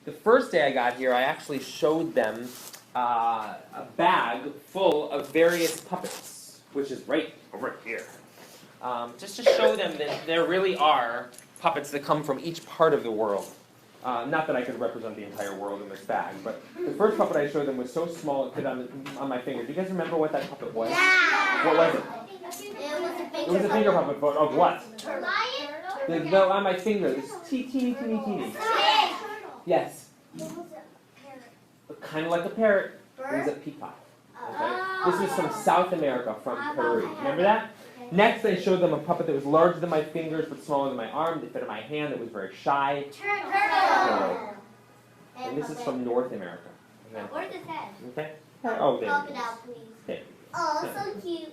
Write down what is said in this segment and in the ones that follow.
the first day I got here, I actually showed them a bag full of various puppets, which is right over here. Just to show them that there really are puppets that come from each part of the world. Not that I could represent the entire world in this bag, but the first puppet I showed them was so small it fit on my finger. Do you guys remember what that puppet was? Yeah. What was it? It was a finger puppet, but of what? Lion? No, on my finger. It's teeny. Yes. Kind of like a parrot. It was a peacock. Okay? This was from South America, from Peru. Remember that? Next, I showed them a puppet that was larger than my fingers but smaller than my arm. It fit in my hand. It was very shy. Turtle. And this is from North America. Okay? Where's the head? Okay? Oh, there. Pop it out, please. Okay. Oh, so cute.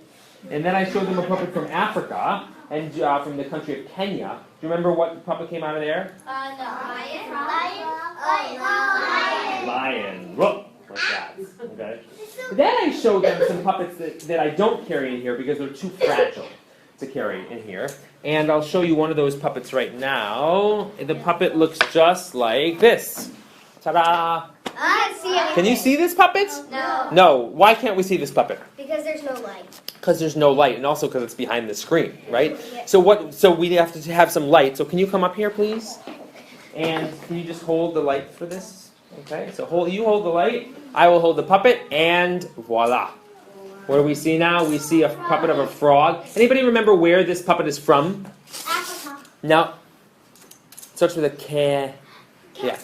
And then I showed them a puppet from Africa and from the country of Kenya. Do you remember what puppet came out of there? No. Lion. Lion. Whoop. Like that. Okay. Then I showed them some puppets that I don't carry in here because they're too fragile to carry in here. And I'll show you one of those puppets right now. The puppet looks just like this. Ta-da! I see it. Can you see this puppet? No. No. Why can't we see this puppet? Because there's no light. Because there's no light, and also because it's behind the screen, right? Yeah. So we have to have some light. So can you come up here, please? And can you just hold the light for this? Okay. So you hold the light. I will hold the puppet, and voila. What do we see now? We see a puppet of a frog. Anybody remember where this puppet is from? Africa. No. It starts with a K. Yeah.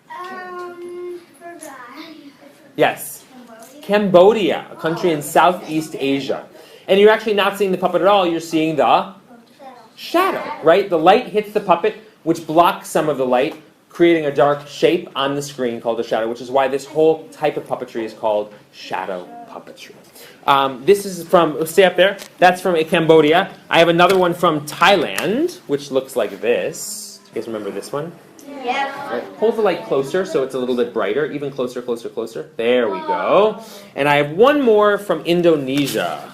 Forgot. Yes. Cambodia, a country in Southeast Asia. And you're actually not seeing the puppet at all. You're seeing the shadow, right? The light hits the puppet, which blocks some of the light, creating a dark shape on the screen called a shadow, which is why this whole type of puppetry is called shadow puppetry. This is from, stay up there, that's from Cambodia. I have another one from Thailand, which looks like this. Do you guys remember this one? Yeah. Right. Hold the light closer so it's a little bit brighter, even closer. There we go. And I have one more from Indonesia.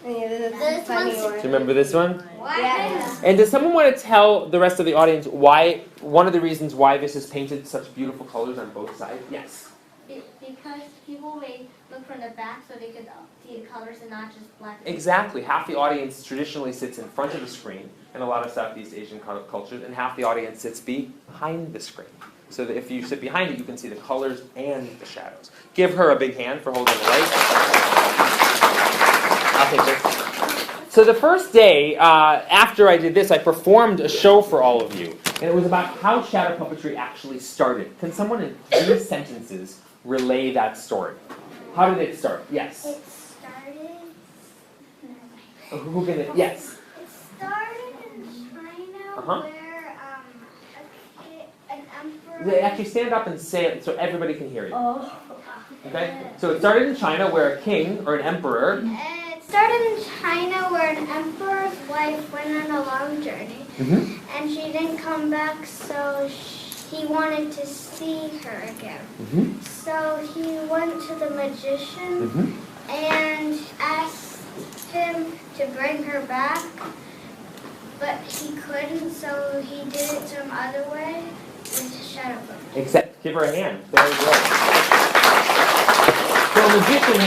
This one's Do you remember this one? yeah. And does someone want to tell the rest of the audience why, one of the reasons why this is painted such beautiful colors on both sides? Yes. Because people may look from the back so they could see the colors and not just black. Exactly. Half the audience traditionally sits in front of the screen in a lot of Southeast Asian cultures, and half the audience sits behind the screen. So that if you sit behind it, you can see the colors and the shadows. Give her a big hand for holding the light. I'll take this. So the first day after I did this, I performed a show for all of you. And it was about how shadow puppetry actually started. Can someone in 3 sentences relay that story? How did it start? Yes. It started. Who can it? Yes. It started in China where an emperor. They actually stand up and say it so everybody can hear you. Oh. Okay? So it started in China where a king or an emperor. It started in China where an emperor's wife went on a long journey, and she didn't come back, so he wanted to see her again. So he went to the magician and asked him to bring her back, but he couldn't, so he did it some other way with shadow puppetry. Except, give her a hand. Very good. So a magician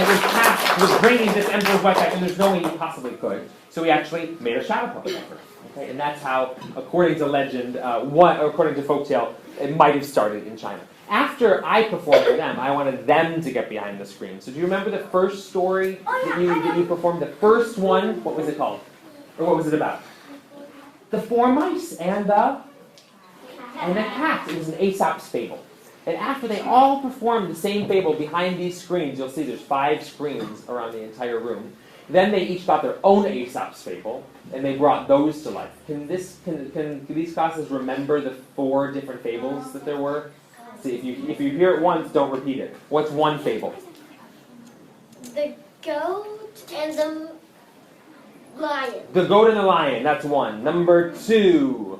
was bringing this emperor's wife back, and there's no way he possibly could. So he actually made a shadow puppet of her. Okay? And that's how, according to legend, according to folktale, it might have started in China. After I performed for them, I wanted them to get behind the screen. So do you remember the first story that you performed? The first one, what was it called? Or what was it about? The 4 mice and the cat. It was an Aesop's fable. And after they all performed the same fable behind these screens, you'll see there's 5 screens around the entire room. Then they each got their own Aesop's fable, and they brought those to life. Can these classes remember the 4 different fables that there were? See, if you hear it once, don't repeat it. What's one fable? The goat and the lion. The goat and the lion, that's one. Number 2,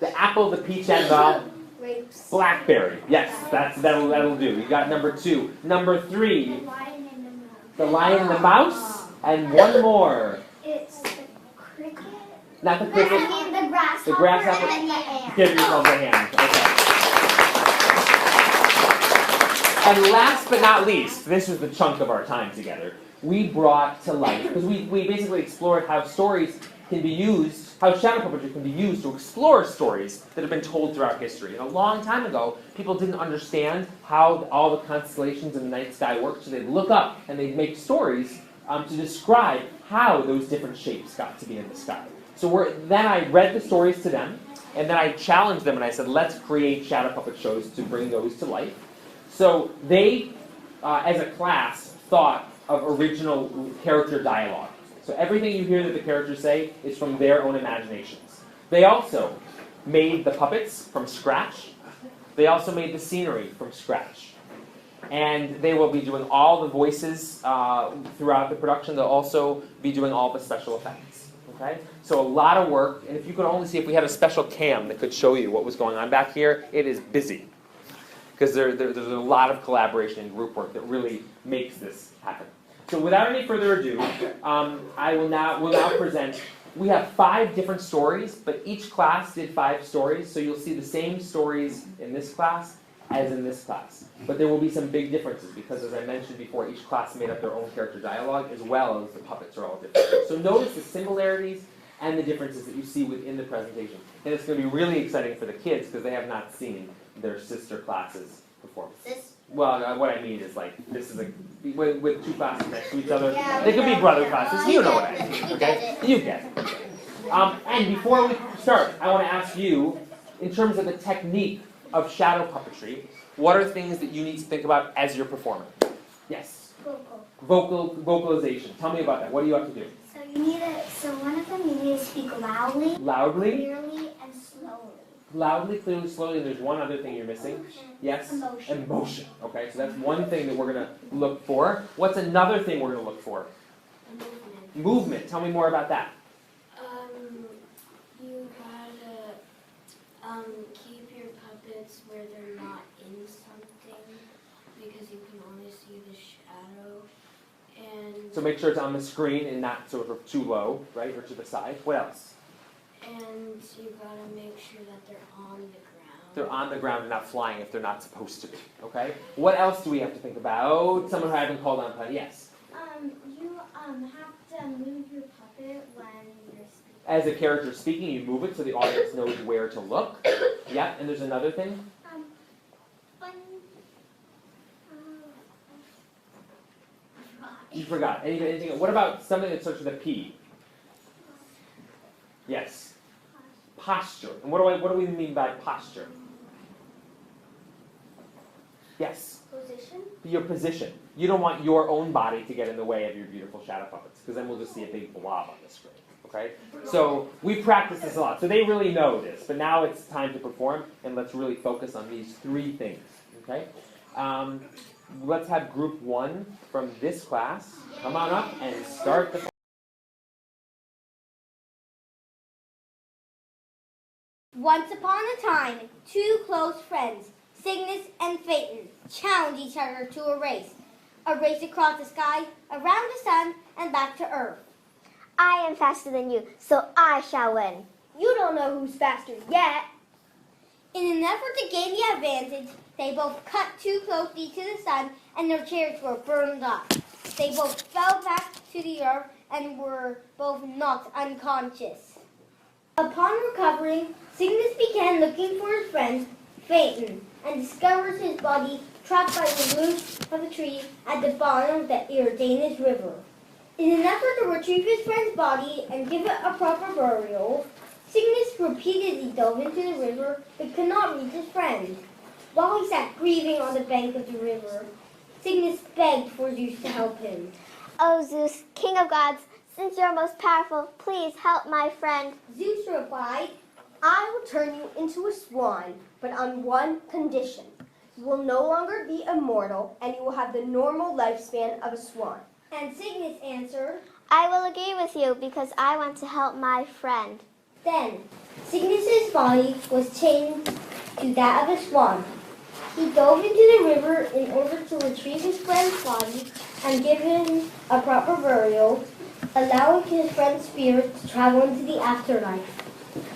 the apple, the peach, and the Grapes. blackberry. Yes, that'll do. You got number 2. Number 3, the lion and the mouse, and one more. It's the cricket. Not the cricket. I mean the grasshopper. The grasshopper. And the ant. Give yourself a hand. Okay. And last but not least, this was the chunk of our time together, we brought to life, because we basically explored how stories can be used, how shadow puppetry can be used to explore stories that have been told throughout history. And a long time ago, people didn't understand how all the constellations in the night sky worked, so they'd look up and they'd make stories to describe how those different shapes got to be in the sky. So then I read the stories to them, and then I challenged them and I said, let's create shadow puppet shows to bring those to life. So they, as a class, thought of original character dialogue. So everything you hear that the characters say is from their own imaginations. They also made the puppets from scratch. They also made the scenery from scratch. And they will be doing all the voices throughout the production. They'll also be doing all the special effects. Okay? So a lot of work, and if you could only see, if we had a special cam that could show you what was going on back here, it is busy. Because there's a lot of collaboration and group work that really makes this happen. So without any further ado, we'll now present. We have 5 different stories, but each class did 5 stories, so you'll see the same stories in this class as in this class. But there will be some big differences because, as I mentioned before, each class made up their own character dialogue as well as the puppets are all different. So notice the similarities and the differences that you see within the presentation. And it's going to be really exciting for the kids because they have not seen their sister classes' performance. Well, what I mean is this is with 2 classes next to each other. Yeah, They could be brother classes. You know what I get mean, it. okay? You get it. And before we start, I want to ask you, in terms of the technique of shadow puppetry, what are things that you need to think about as you're performing? Yes. Vocalization. Tell me about that. What do you have to do? So one of them you need to speak loudly, Loudly, clearly, and slowly. loudly, clearly, slowly, and there's one other thing you're missing. Yes? Emotion. Emotion. Okay, so that's one thing that we're going to look for. What's another thing we're going to look for? Movement. Movement. Tell me more about that. You gotta keep your puppets where they're not in something because you can only see the shadow. And So make sure it's on the screen and not sort of too low, right, or to the side. What else? and you gotta make sure that they're on the ground. They're on the ground and not flying if they're not supposed to be. Okay? What else do we have to think about? Someone who I haven't called on. Yes? You have to move your puppet when you're speaking. As a character speaking, you move it so the audience knows where to look. Yeah, and there's another thing. When, You forgot. Anything? What about something that starts with a P? Yes. Posture. And what do we mean by posture? Yes. position. Your position. You don't want your own body to get in the way of your beautiful shadow puppets, because then we'll just see a big blob on the screen. Okay? So we practice this a lot. So they really know this, but now it's time to perform, and let's really focus on these 3 things. Okay? Let's have group 1 from this class come on up and start the. Once upon a time, 2 close friends, Cygnus and Phaeton, challenged each other to a race. A race across the sky, around the sun, and back to Earth. I am faster than you, so I shall win. You don't know who's faster yet. In an effort to gain the advantage, they both cut too closely to the sun and their chairs were burned up. They both fell back to the earth and were both knocked unconscious. Upon recovering, Cygnus began looking for his friend, Phaeton, and discovers his body trapped by the roots of a tree at the bottom of the Eridanus River. In an effort to retrieve his friend's body and give it a proper burial, Cygnus repeatedly dove into the river but could not reach his friend. While he sat grieving on the bank of the river, Cygnus begged for Zeus to help him. Oh Zeus, king of gods, since you're most powerful, please help my friend. Zeus replied, I will turn you into a swan, but on one condition. You will no longer be immortal, and you will have the normal lifespan of a swan. and Cygnus answered, I will agree with you because I want to help my friend. Then Cygnus's body was changed to that of a swan. He dove into the river in order to retrieve his friend's body and give him a proper burial, allowing his friend's spirit to travel into the afterlife.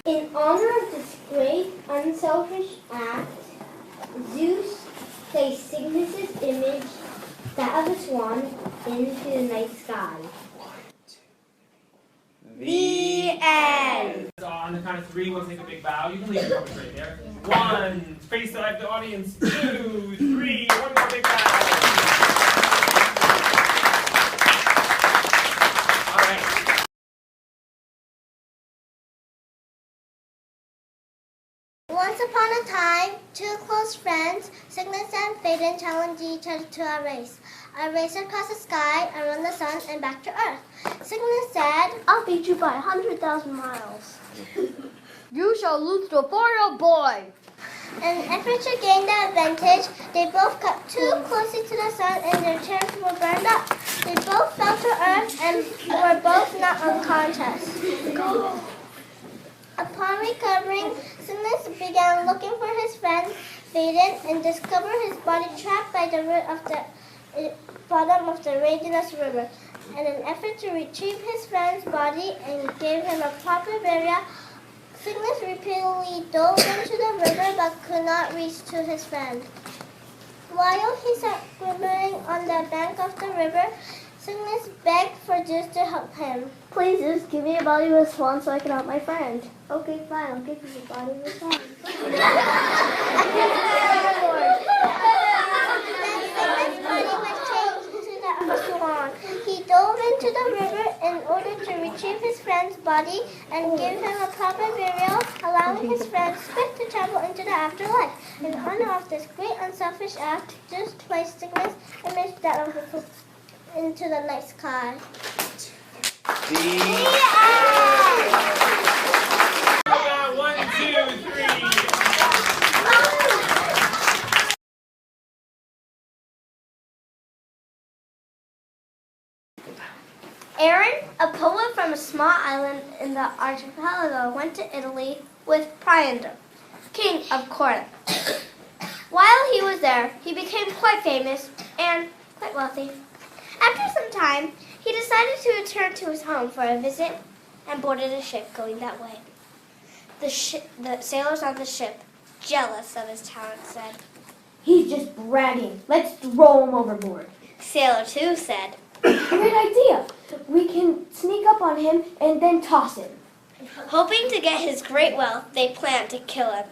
In honor of this great unselfish act, Zeus placed Cygnus's of the swan into the night sky. The end. So on the count of 3, we'll take a big bow. You can leave your puppets right there. 1, face the audience. 2, 3, one more big bow. All right. Once upon a time, two close friends, Cygnus and Phaeton, challenged each other to a race. A race across the sky, around the sun, and back to Earth. Cygnus said, I'll beat you by 100,000 miles. You shall lose to a 4-year-old boy. in an effort to gain the advantage, they both got too closely to the sun and their chairs were burned up. They both fell to earth and were both not unconscious. Upon recovering, Cygnus began looking for his friend Phaeton and discovered his body trapped by the root of the bottom of the Radius River. In an effort to retrieve his friend's body and give him a proper burial, Cygnus repeatedly dove into the river but could not reach to his friend. While he sat glimmering on the bank of the river, Cygnus begged for Zeus to help him. Please, Zeus, give me a body of a swan so I can help my friend. Okay, fine, I'll give you the body of a swan. Then Cygnus' body was changed into that of a swan. He dove into the river in order to retrieve his friend's body and give him a proper burial, allowing his friend Swift to travel into the afterlife. In honor of this great unselfish act, Zeus placed Cygnus' image that of the into the night sky. About 1, 2, 3. Aaron, a poet from a small island in the archipelago, went to Italy with Priander, king of Corinth. While he was there, he became quite famous and quite wealthy. After some time, he decided to return to his home for a visit and boarded a ship going that way. The sailors on the ship, jealous of his talent, said, He's just bragging. Let's throw him overboard. Sailor 2 said, Great idea. We can sneak up on him and then toss him. hoping to get his great wealth, they planned to kill him.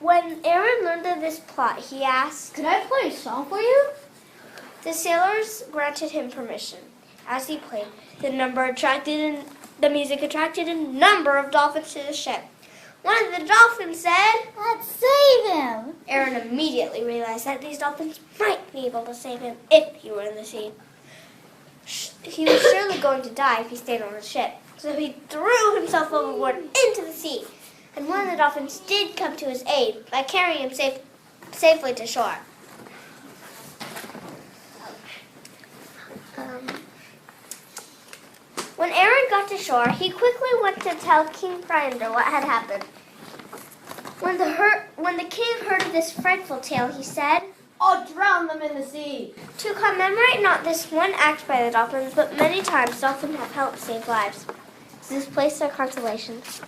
When Aaron learned of this plot, he asked, Could I play a song for you? the sailors granted him permission. As he played, the music attracted a number of dolphins to the ship. One of the dolphins said, Let's save him! Aaron immediately realized that these dolphins might be able to save him if he were in the sea. He was surely going to die if he stayed on the ship, so he threw himself overboard into the sea. And one of the dolphins did come to his aid by carrying him safely to shore. When Aaron got to shore, he quickly went to tell King Priander what had happened. When the king heard of this frightful tale, he said, I'll drown them in the sea. to commemorate not this one act by the dolphins, but many times dolphins have helped save lives. Zeus placed their constellations,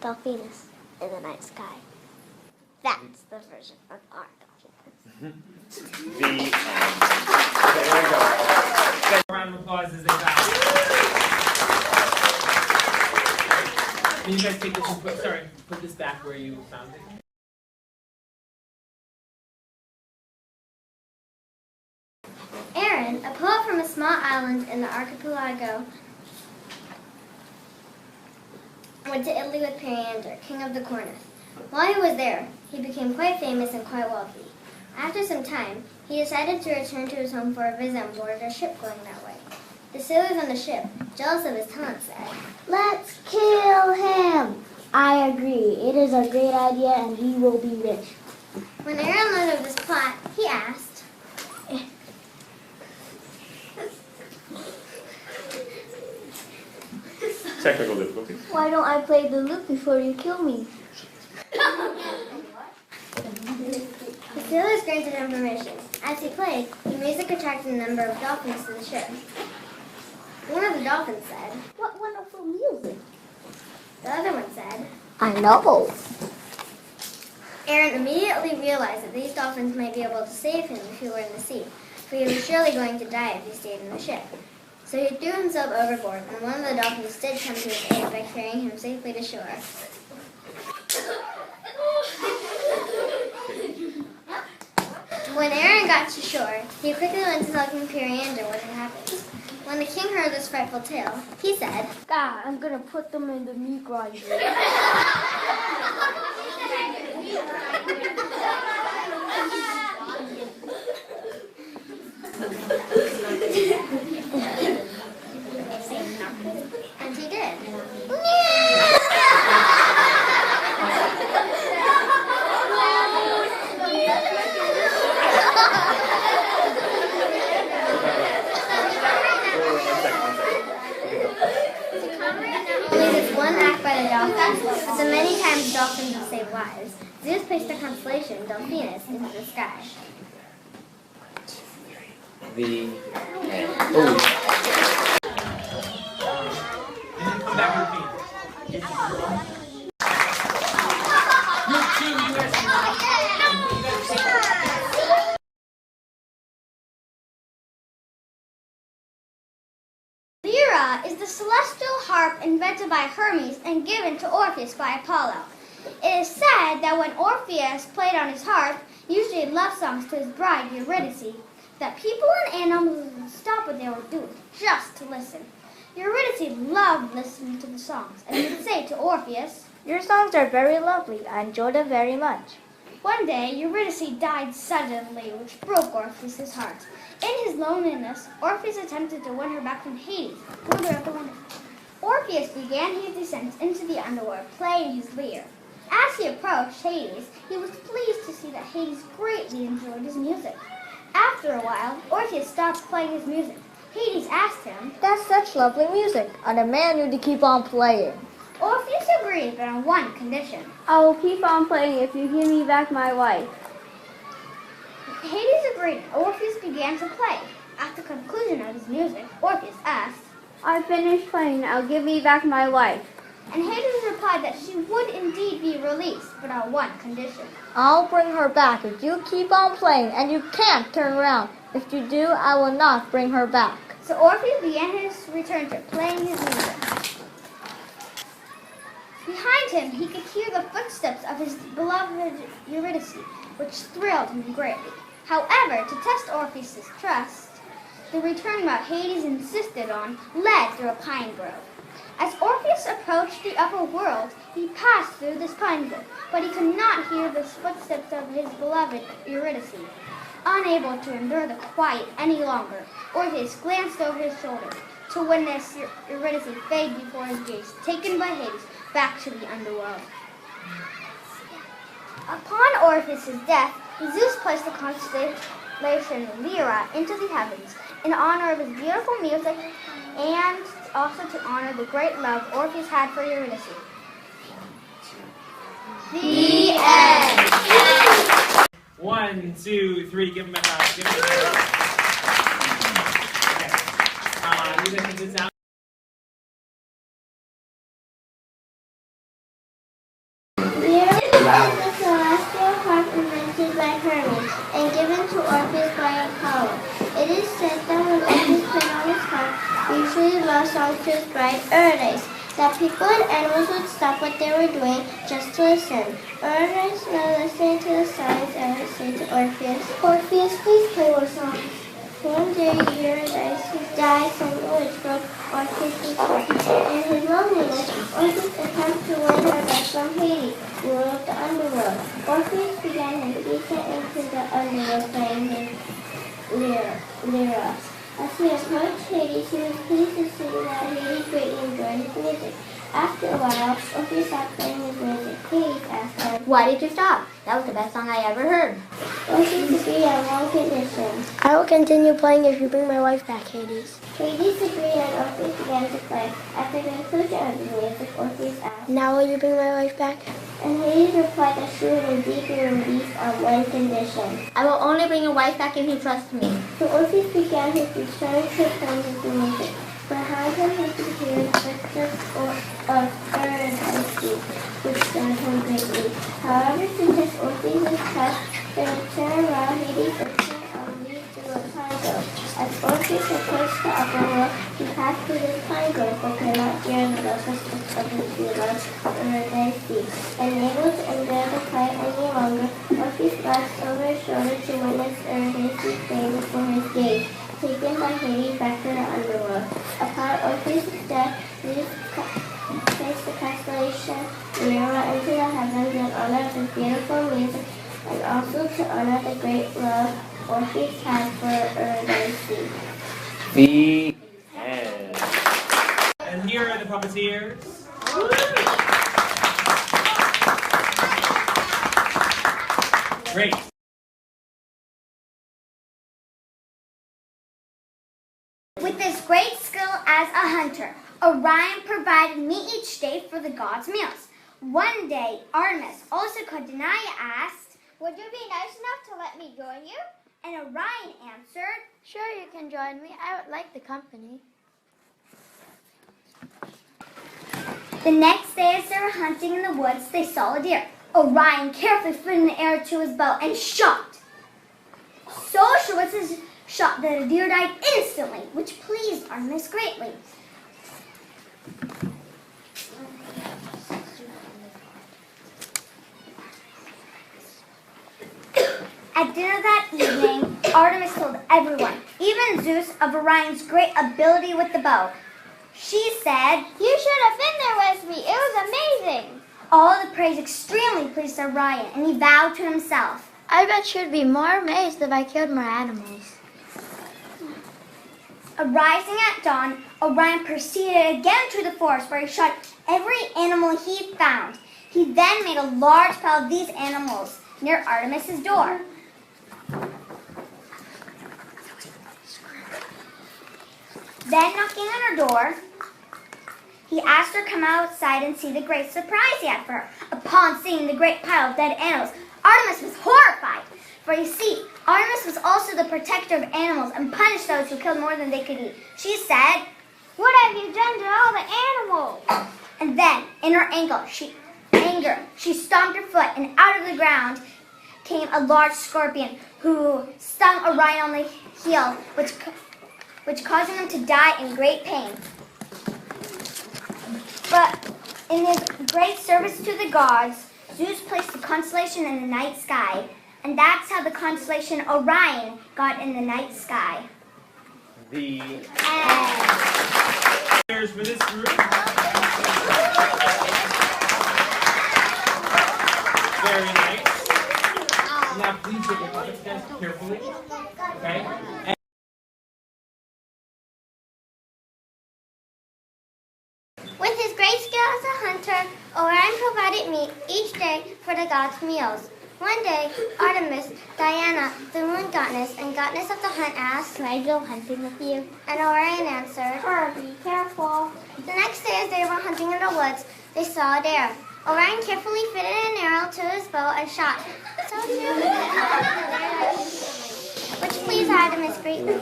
Delphinus, in the night sky. That's the version of our dolphins. The end. There we go. A round of applause as they bow. Can you guys take this and put this back where you found it? Aaron, a poet from a small island in the archipelago, went to Italy with Periander, king of the Corinth. While he was there, he became quite famous and quite wealthy. After some time, he decided to return to his home for a visit and boarded a ship going that way. The sailors on the ship, jealous of his talent, said, Let's kill him. I agree. It is a great idea and he will be rich. When Aaron learned of this plot, he asked, Technical difficulties. Why don't I play the lute before you kill me? the sailors granted him permission. As he played, the music attracted a number of dolphins to the ship. One of the dolphins said, What wonderful music. the other one said, I know. Aaron Aaron immediately realized that these dolphins might be able to save him if he were in the sea, for he was surely going to die if he stayed in the ship. So he threw himself overboard, and one of the dolphins did come to his aid by carrying him safely to shore. When Aaron got to shore, he quickly went to tell King Periander what had happened. When the king heard this frightful tale, he said, God, I'm gonna put them in the meat grinder. and he did. Only this one act by the dolphins, but the many times dolphins have saved lives, Zeus placed the constellation Delphinus into the sky. The oh. And then come back with me. Lyra is the celestial harp invented by Hermes and given to Orpheus by Apollo. It is said that when Orpheus played on his harp, usually love songs to his bride Eurydice, that people and animals would stop what they were doing just to listen. Eurydice loved listening to the songs and would say to Orpheus, Your songs are very lovely. I enjoy them very much. One day, Eurydice died suddenly, which broke Orpheus' heart. In his loneliness, Orpheus attempted to win her back from Hades, ruler of the wonderful. Orpheus began his descent into the underworld, playing his lyre. As he approached Hades, he was pleased to see that Hades greatly enjoyed his music. After a while, Orpheus stopped playing his music. Hades asked him, That's such lovely music. I demand you to keep on playing. Orpheus agreed, but on one condition. I will keep on playing if you give me back my wife. Hades agreed. Orpheus began to play. At the conclusion of his music, Orpheus asked, I finished playing. Now give me back my wife. and Hades replied that she would indeed be released, but on one condition. I'll bring her back if you keep on playing, and you can't turn around. If you do, I will not bring her back. So Orpheus began his return to playing his music. Behind him, he could hear the footsteps of his beloved Eurydice, which thrilled him greatly. However, to test Orpheus' trust, the return route Hades insisted on led through a pine grove. As Orpheus approached the upper world, he passed through this pine grove, but he could not hear the footsteps of his beloved Eurydice. Unable to endure the quiet any longer, Orpheus glanced over his shoulder to witness Eurydice fade before his gaze, taken by Hades back to the underworld. Upon Orpheus' death, Zeus placed the constellation Lyra into the heavens in honor of his beautiful music and also to honor the great love Orpheus had for Eurydice. The end. 1, 2, 3. Give him a hand. Give him a hand. Okay. You guys can sit down. Lyra is the celestial harp invented by Hermes and given to Orpheus by Apollo. It is said that when Orpheus played on his harp, usually love songs to his bride Eurydice, that people and animals would stop what they were doing just to listen. Eurydice, now listening to the songs, and would say to Orpheus, Orpheus, please play more songs. One day, Eurydice died suddenly, which broke Orpheus' heart. In his loneliness, Orpheus attempted to win her back from Hades, ruler of the underworld. Orpheus began his descent into the underworld, playing his lyra. As he approached Hades, he was pleased to see that Hades greatly enjoyed his music. After a while, Orpheus stopped playing his music. Hades asked him, Why did you stop? That was the best song I ever heard. Orpheus agreed on one condition. I will continue playing if you bring my wife back, Hades. Hades agreed and Orpheus began to play. At the conclusion of the music, Orpheus asked, Now will you bring my wife back? and Hades replied that she would indeed be released on one condition. I will only bring your wife back if you trust me. So Orpheus began his return to play with the music. Behind him he could hear the footsteps of Eurydice, which stunned him greatly. However, to test Orpheus' test, they return around 80% and lead through a pine grove. As Orpheus approached the upper world, he passed through this pine grove, but could not hear the restlessness of his beloved Eurydice. Unable to endure the quiet any longer, Orpheus glanced over his shoulder to witness Eurydice's fame before his gaze. Taken by Hades back to the underworld. Upon Orpheus' death, Zeus placed the constellation Lyra into the heavens in honor of his beautiful music and also to honor the great love Orpheus had for Eurydice. The end. And here are the puppeteers. Great. With his great skill as a hunter, Orion provided meat each day for the gods' meals. One day, Artemis, also called Danae, asked, Would you be nice enough to let me join you? and Orion answered, Sure, you can join me. I would like the company. The next day, as they were hunting in the woods, they saw a deer. Orion carefully flew in the air to his bow and shot. So sure was his shot that the deer died instantly, which pleased Artemis greatly. At dinner that evening, Artemis told everyone, even Zeus, of Orion's great ability with the bow. She said, You should have been there with me. It was amazing. all the praise extremely pleased Orion, and he vowed to himself, I bet you'd be more amazed if I killed more animals. Arising at dawn, Orion proceeded again to the forest where he shot every animal he found. He then made a large pile of these animals near Artemis's door. Then, knocking on her door, he asked her to come outside and see the great surprise he had for her. Upon seeing the great pile of dead animals, Artemis was horrified. For you see, Artemis was also the protector of animals and punished those who killed more than they could eat. She said, What have you done to all the animals? and then, in her anger, she stomped her foot, and out of the ground came a large scorpion who stung Orion on the heel, which causing him to die in great pain. But in his great service to the gods, Zeus placed the constellation in the night sky, and that's how the constellation Orion got in the night sky. The And cheers for this group. Very nice. Now please get your puppets down carefully. Okay? With his great skill as a hunter, Orion provided meat each day for the gods' meals. One day, Artemis, Diana, the moon goddess and goddess of the hunt asked, Can I go hunting with you? and Orion answered, Sure, be careful. The next day, as they were hunting in the woods, they saw a deer. Orion carefully fitted an arrow to his bow and shot. So which pleased Artemis greatly.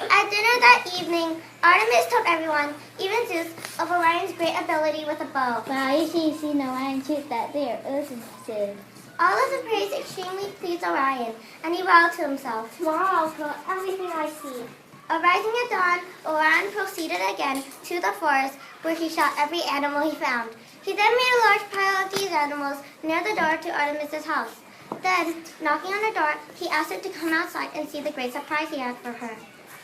At dinner that evening, Artemis told everyone, even Zeus, of Orion's great ability with a bow. Wow, you see, no, I didn't shoot that deer. It was impressive. All of the praise extremely pleased Orion, and he vowed to himself, tomorrow I'll kill everything I see. Arising at dawn, Orion proceeded again to the forest, where he shot every animal he found. He then made a large pile of these animals near the door to Artemis's house. Then, knocking on the door, he asked her to come outside and see the great surprise he had for her.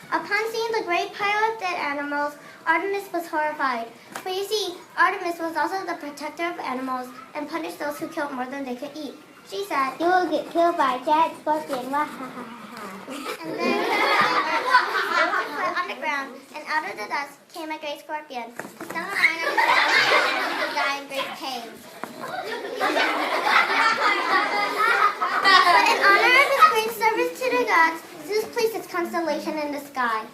Upon seeing the great pile of dead animals, Artemis was horrified. For you see, Artemis was also the protector of animals and punished those who killed more than they could eat. She said, You will get killed by a giant scorpion. Wah, ha, ha, ha. and then she put on the ground, and out of the dust came a great scorpion. He stung Orion on the back and he died in great pain. But in honor of his great service to the gods, Zeus placed his constellation in the sky.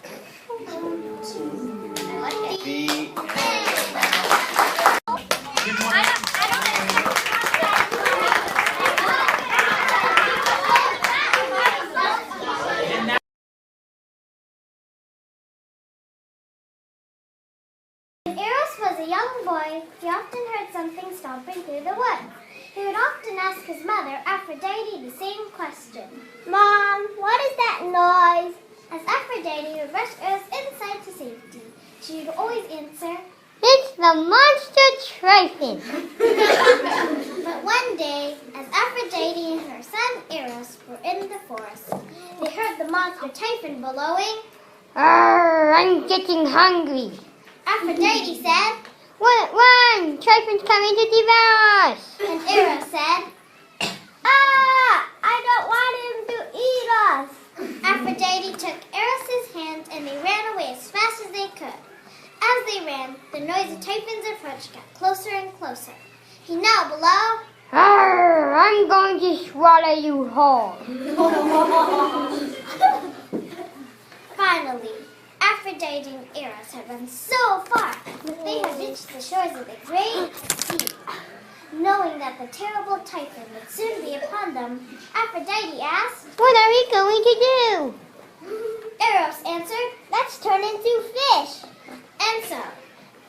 When Eros was a young boy, he often heard something stomping through the woods. He would often ask his mother, Aphrodite, the same question. Mom, what is that noise? As Aphrodite would rush Eros inside to safety, she would always answer, It's the monster Tryphon. But one day, as Aphrodite and her son Eros were in the forest, they heard the monster Typhon bellowing. I'm getting hungry. Aphrodite said, Run! Tryphon's coming to devour us. and Eros said, I don't want him to eat us. Aphrodite took Eros' hand and they ran away as fast as they could. As they ran, the noise of Typhon's approach got closer and closer. He now below. I'm going to swallow you whole. Finally, Aphrodite and Eros had run so far that they had reached the shores of the great sea. Knowing that the terrible Typhon would soon be upon them, Aphrodite asked, What are we going to do? Eros answered, Let's turn into fish. and so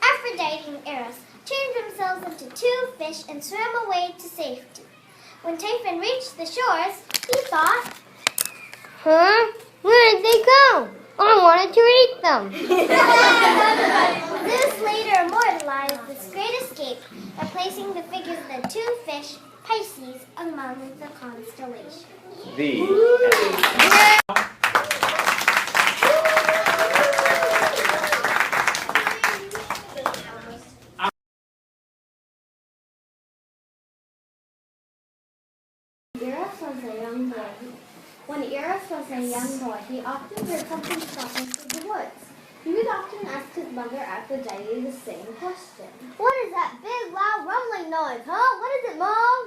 Aphrodite and Eros turned themselves into two fish and swam away to safety. When Typhon reached the shores, he thought, Huh? Where did they go? I wanted to eat them. Zeus later immortalized this great escape by placing the figures of the two fish, Pisces, among the constellations. The end. Eros was a young boy. When Eros was a young boy, he often heard something talking through the woods. He would often ask his mother Aphrodite the same question. What is that big, loud, rumbling noise, huh? What is it, Mom?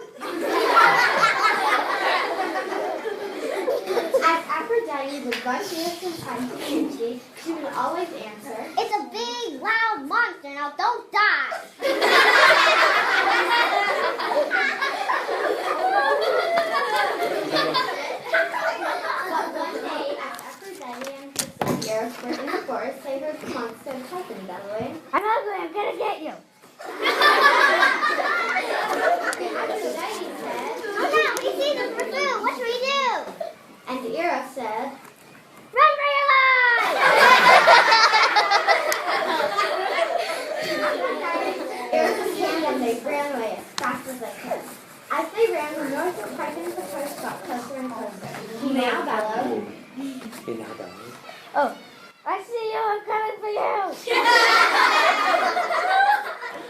As Aphrodite would rush Eros inside to safety, she would always answer, It's a big, loud monster. Now don't die. But one day, as Aphrodite and his son Eros were in the forest, they heard the monster Typhon bellowing. I'm ugly. I'm gonna get you. Aphrodite said, Oh no, we see them for food. What should we do? and Eros said, Run for your life! Eros came and they ran away as fast as they could. As they ran, the noise of Typhon's approach got closer and closer. He now bellowed. Oh, I see you. I'm coming for you.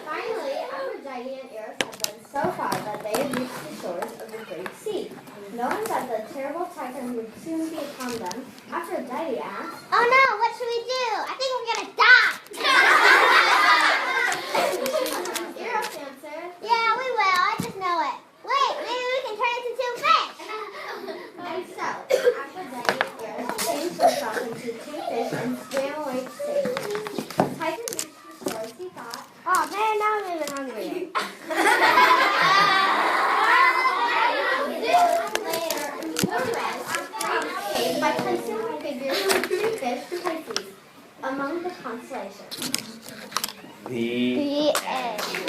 Finally, Aphrodite and Eros had run so far that they had reached the shores of the great sea. Knowing that the terrible Typhon would soon be upon them, Aphrodite asked, Oh no, what should we do? I think we're gonna die. Eros answered, Yeah, we will. I just know it. Wait, maybe we can turn into two fish. and so Aphrodite and Eros changed themselves into two fish and swam away to safety. When Typhon reached the shores, he thought, Oh man, now I'm even hungry. by placing the figures of two fish, Pisces, among the constellations. The The end.